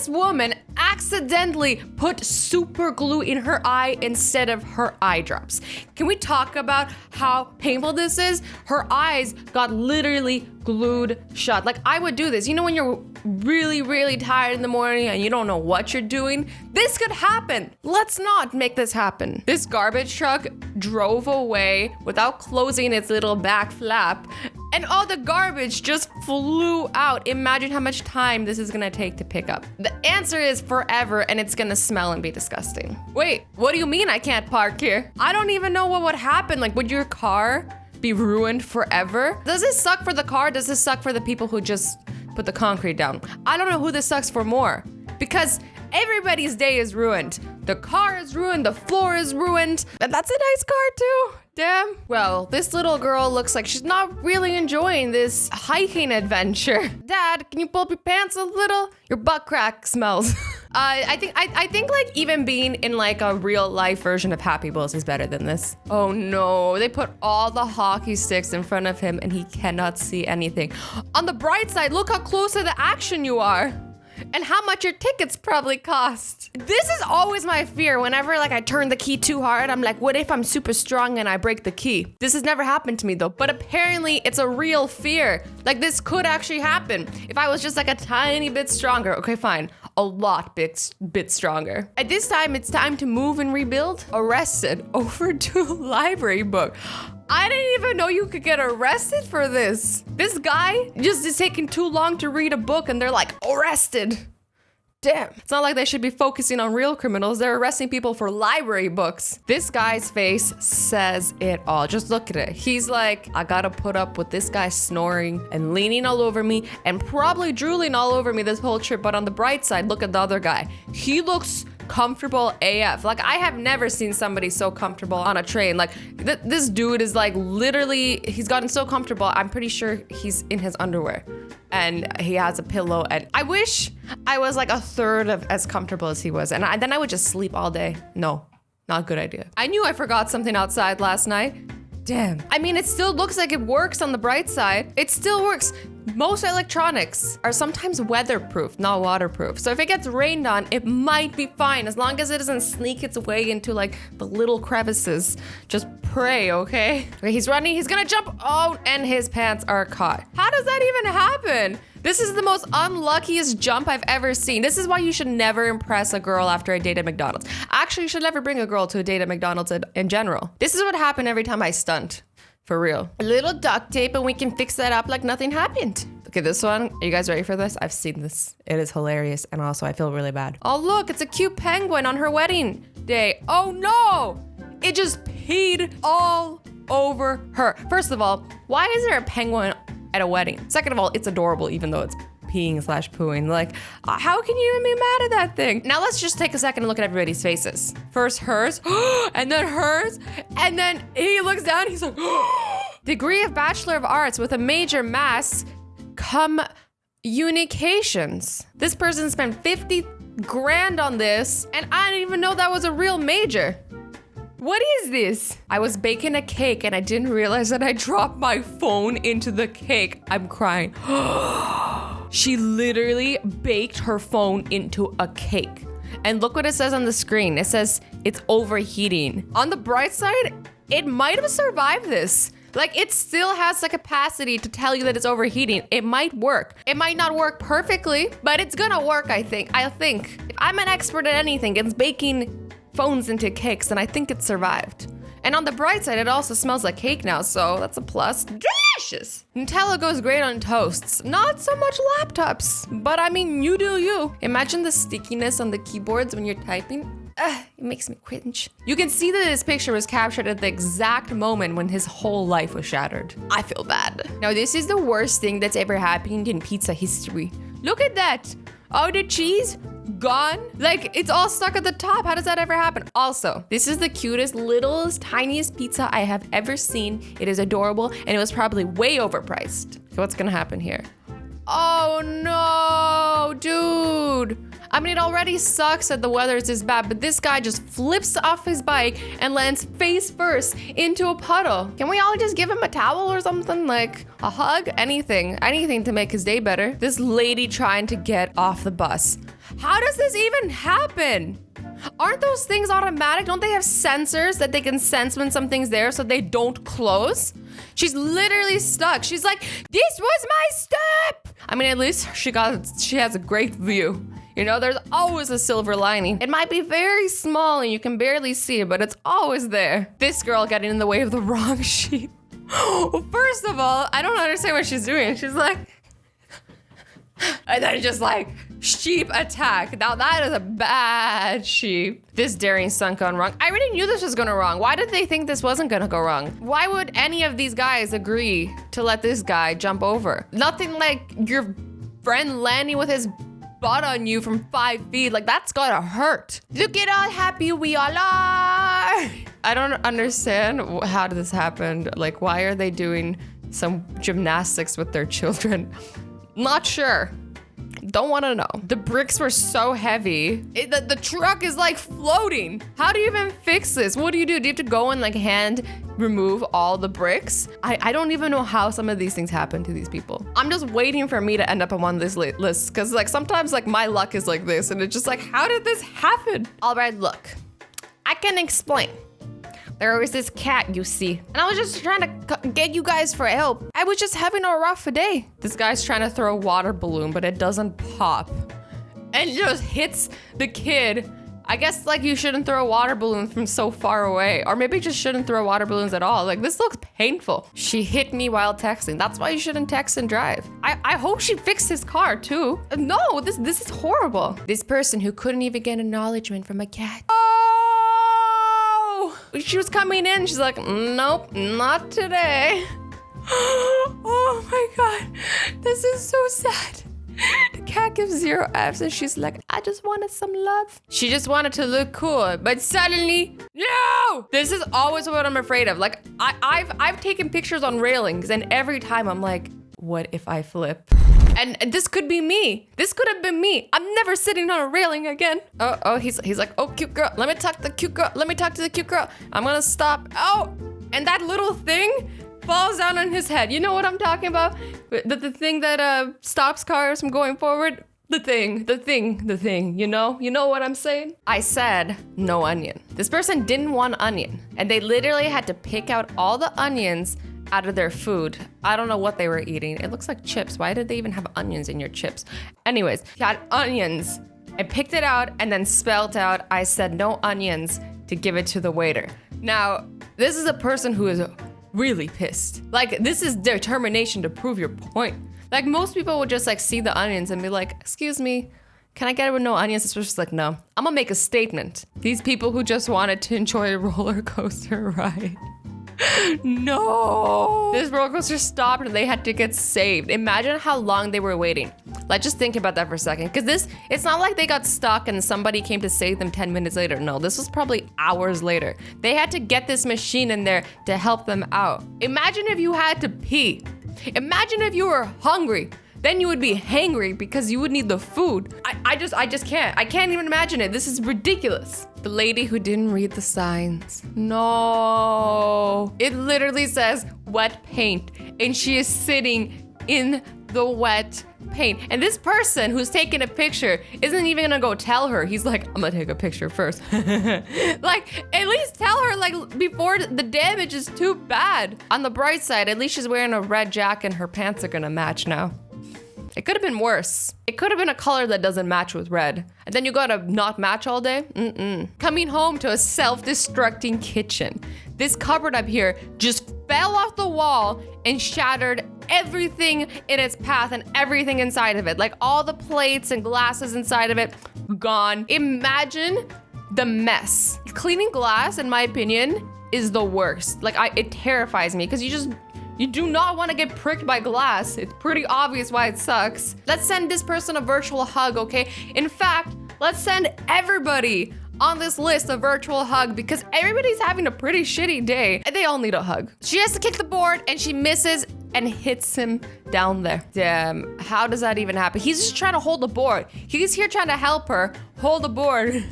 This woman accidentally put super glue in her eye instead of her eye drops. Can we talk about how painful this is? Her eyes got literally glued shut. Like, I would do this. You know when you're really, really tired in the morning and you don't know what you're doing? This could happen. Let's not make this happen. This garbage truck drove away without closing its little back flap, and all the garbage just flew out. Imagine how much time this is gonna take to pick up. The answer is forever, and it's gonna smell and be disgusting. Wait, what do you mean I can't park here? I don't even know what would happen. Like, would your car be ruined forever? Does this suck for the car? Does this suck for the people who just put the concrete down? I don't know who this sucks for more, because everybody's day is ruined. The car is ruined, the floor is ruined, and that's a nice car too. Damn. Well, this little girl looks like she's not really enjoying this hiking adventure. Dad, can you pull up your pants a little? Your butt crack smells. I think like even being in like a real life version of Happy Wheels is better than this. Oh no, they put all the hockey sticks in front of him and he cannot see anything. On the bright side, look how close to the action you are. And how much your tickets probably cost. This is always my fear. Whenever like I turn the key too hard, I'm like, what if I'm super strong and I break the key? This has never happened to me though, but apparently it's a real fear. Like this could actually happen if I was just like a tiny bit stronger. Okay, fine. A lot bit stronger. At this time, it's time to move and rebuild. Arrested over to library book. I didn't even know you could get arrested for this. This guy just is taking too long to read a book and they're like, arrested. Damn. It's not like they should be focusing on real criminals. They're arresting people for library books. This guy's face says it all. Just look at it. He's like, I gotta put up with this guy snoring and leaning all over me and probably drooling all over me this whole trip. But on the bright side, look at the other guy. He looks comfortable AF. Like, I have never seen somebody so comfortable on a train. Like, this dude is like literally, he's gotten so comfortable. I'm pretty sure he's in his underwear and he has a pillow. And I wish I was like a third of as comfortable as he was. And then I would just sleep all day. No, not a good idea. I knew I forgot something outside last night. Damn. I mean, it still looks like it works on the bright side. It still works. Most electronics are sometimes weatherproof, not waterproof. So if it gets rained on, it might be fine as long as it doesn't sneak its way into like the little crevices. Just pray, okay? Okay, he's running, he's gonna jump. Oh, and his pants are caught. How does that even happen? This is the most unluckiest jump I've ever seen. This is why you should never impress a girl after a date at McDonald's. Actually, you should never bring a girl to a date at McDonald's in general. This is what happened every time I stunt. For real. A little duct tape and we can fix that up like nothing happened. Okay, this one, are you guys ready for this? I've seen this. It is hilarious and also I feel really bad. Oh look, it's a cute penguin on her wedding day. Oh no! It just peed all over her. First of all, why is there a penguin at a wedding? Second of all, it's adorable even though it's peeing/pooing. Like, how can you even be mad at that thing? Now let's just take a second and look at everybody's faces. First hers, and then hers, and then he looks down, he's like, degree of Bachelor of Arts with a major mass communications. This person spent 50 grand on this, and I didn't even know that was a real major. What is this? I was baking a cake and I didn't realize that I dropped my phone into the cake. I'm crying. She literally baked her phone into a cake. And look what it says on the screen. It says it's overheating. On the bright side, it might have survived this. Like, it still has the capacity to tell you that it's overheating. It might work. It might not work perfectly, but it's gonna work, I think. If I'm an expert at anything, it's baking phones into cakes, and I think it survived. And on the bright side, it also smells like cake now, so that's a plus. Delicious! Nutella goes great on toasts, not so much laptops, but I mean, you do you. Imagine the stickiness on the keyboards when you're typing. It makes me cringe. You can see that this picture was captured at the exact moment when his whole life was shattered. I feel bad. Now, this is the worst thing that's ever happened in pizza history. Look at that. Oh, the cheese gone. Like, it's all stuck at the top. How does that ever happen? Also, this is the cutest, littlest, tiniest pizza I have ever seen. It is adorable, and it was probably way overpriced. So what's gonna happen here? Oh no, dude. I mean, it already sucks that the weather is this bad, but this guy just flips off his bike and lands face first into a puddle. Can we all just give him a towel or something? Like a hug? Anything to make his day better. This lady trying to get off the bus. How does this even happen? Aren't those things automatic? Don't they have sensors that they can sense when something's there so they don't close? She's literally stuck. She's like, this was my step. I mean, at least she has a great view. You know, there's always a silver lining. It might be very small and you can barely see it, but it's always there. This girl getting in the way of the wrong sheep. Well, first of all, I don't understand what she's doing. She's like, and then just like, sheep attack. Now that is a bad sheep. This daring stunt gone wrong. I already knew this was gonna wrong. Why did they think this wasn't gonna go wrong? Why would any of these guys agree to let this guy jump over? Nothing like your friend landing with his butt on you from 5 feet. Like, that's gotta hurt. Look at how happy we all are. I don't understand how this happened. Like, why are they doing some gymnastics with their children? Not sure. Don't want to know. The bricks were so heavy. The truck is like floating. How do you even fix this? What do you do? Do you have to go and like hand remove all the bricks? I don't even know how some of these things happen to these people. I'm just waiting for me to end up on one of these lists because like sometimes like my luck is like this and it's just like, how did this happen? All right, look, I can explain. There was this cat, you see, and I was just trying to get you guys for help. I was just having a rough day. This guy's trying to throw a water balloon, but it doesn't pop. And it just hits the kid. I guess like you shouldn't throw a water balloon from so far away, or maybe just shouldn't throw water balloons at all. Like, this looks painful. She hit me while texting. That's why you shouldn't text and drive. I hope she fixed his car too. No, this is horrible. This person who couldn't even get acknowledgement from a cat. She was coming in, she's like, nope, not today. Oh my God, this is so sad. The cat gives 0 Fs and she's like, I just wanted some love. She just wanted to look cool, but suddenly, no! This is always what I'm afraid of. Like, I've taken pictures on railings and every time I'm like, what if I flip? And this could be me. This could have been me. I'm never sitting on a railing again. Oh, he's like, oh, cute girl. Let me talk to the cute girl. Let me talk to the cute girl. I'm gonna stop. Oh, and that little thing falls down on his head. You know what I'm talking about? The thing that stops cars from going forward. The thing, you know what I'm saying? I said no onion. This person didn't want onion and they literally had to pick out all the onions out of their food. I don't know what they were eating. It looks like chips. Why did they even have onions in your chips? Anyways, he had onions. I picked it out and then spelled out, I said no onions to give it to the waiter. Now, this is a person who is really pissed. Like, this is determination to prove your point. Like, most people would just like see the onions and be like, excuse me, can I get it with no onions? It's just like, no, I'm gonna make a statement. These people who just wanted to enjoy a roller coaster ride. No, this roller coaster stopped and they had to get saved. Imagine how long they were waiting. Like, just think about that for a second, because it's not like they got stuck and somebody came to save them 10 minutes later. No, this was probably hours later. They had to get this machine in there to help them out. Imagine if you had to pee. Imagine if you were hungry. Then you would be hangry because you would need the food. I just can't. I can't even imagine it. This is ridiculous. The lady who didn't read the signs. No. It literally says wet paint and she is sitting in the wet paint. And this person who's taking a picture isn't even gonna go tell her. He's like, I'm gonna take a picture first. Like, at least tell her like before the damage is too bad. On the bright side, at least she's wearing a red jacket and her pants are gonna match now. It could have been worse. It could have been a color that doesn't match with red. And then you gotta not match all day? Coming home to a self-destructing kitchen. This cupboard up here just fell off the wall and shattered everything in its path and everything inside of it. Like all the plates and glasses inside of it, gone. Imagine the mess. Cleaning glass, in my opinion, is the worst. Like, it terrifies me because you do not want to get pricked by glass. It's pretty obvious why it sucks. Let's send this person a virtual hug, okay? In fact, let's send everybody on this list a virtual hug because everybody's having a pretty shitty day and they all need a hug. She has to kick the board and she misses and hits him down there. Damn, how does that even happen? He's just trying to hold the board. He's here trying to help her pull the board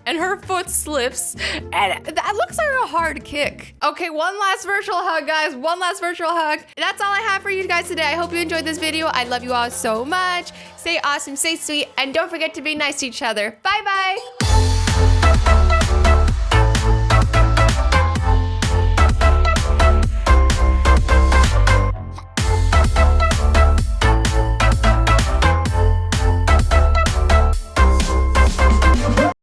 and her foot slips and that looks like a hard kick. Okay, one last virtual hug, guys. One last virtual hug. That's all I have for you guys today. I hope you enjoyed this video. I love you all so much. Stay awesome, stay sweet, and don't forget to be nice to each other. Bye-bye.